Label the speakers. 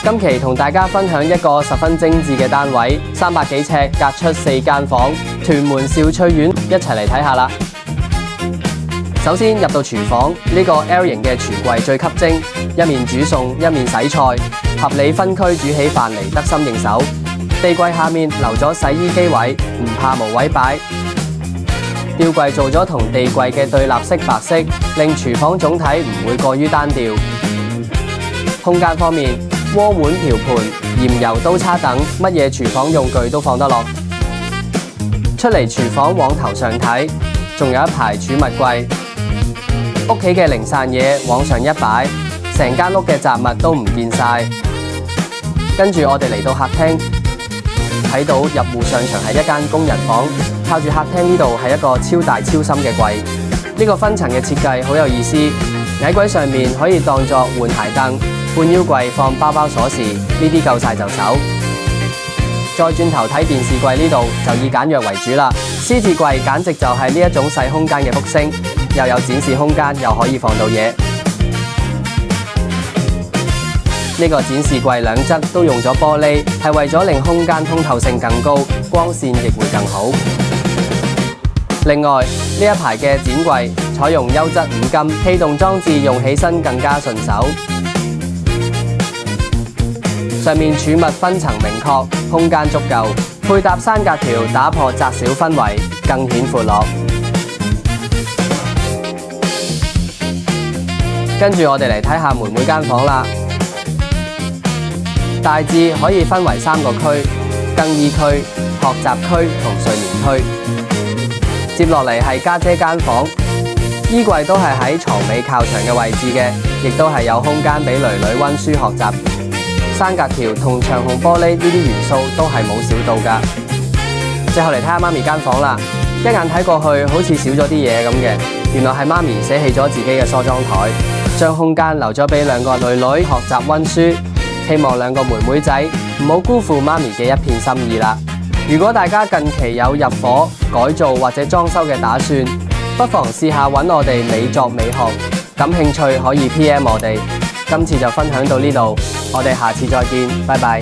Speaker 1: 今期同大家分享一個十分精緻嘅單位，300幾尺，隔出4間房，屯門兆翠苑，一齊嚟睇下啦。首先入到廚房，呢個 L 型嘅櫥櫃最吸睛，一面煮餸，一面洗菜，合理分區煮起飯嚟得心應手。地櫃下面留咗洗衣機位，唔怕無位擺。吊櫃做咗同地櫃嘅對立式白色，令廚房總體唔會過於單調。空間方面，鍋碗瓢盆、鹽油刀叉等乜嘢廚房用具都放得落。出嚟廚房往頭上睇，仲有一排儲物櫃。屋企嘅零散嘢往上一擺，成間屋嘅雜物都唔見晒。跟住我哋嚟到客廳，睇到入戶上牆係一間工人房，靠住客廳呢度係一個超大超深嘅櫃。呢個分層嘅設計好有意思，矮櫃上面可以當作換鞋凳，半腰櫃放包包鎖匙，呢啲夠晒就手。再轉頭睇電視櫃呢度就以簡約為主啦。獅字櫃簡直就係呢一種細空間嘅福星，又有展示空間，又可以放到嘢。呢個展示櫃兩側都用咗玻璃，係為咗令空間通透性更高，光線亦會更好。另外呢一排嘅展櫃採用優質五金，氣動裝置用起身更加順手。上面儲物分層明確，空間足夠，配搭山格條打破窄小氛圍，更顯闊落。跟住我哋嚟睇下妹妹間房啦。大致可以分為3個區：更衣區、學習區同睡眠區。接落嚟係家姐間房，衣櫃都係喺床尾靠牆嘅位置嘅，亦都係有空間俾囡囡溫書學習。山格條同長虹玻璃呢啲元素都係冇少到㗎。最後嚟睇下媽咪間房啦，一眼睇過去好似少咗啲嘢咁嘅，原來係媽咪捨棄咗自己嘅梳妝台，將空間留咗俾2個囡囡學習溫書。希望2個妹妹仔唔好辜負媽咪嘅一片心意啦。如果大家近期有入伙、改造或者裝修嘅打算，不妨試下揾我哋美作美學，感興趣可以 PM 我哋。今次就分享到呢度，我哋下次再見，拜拜。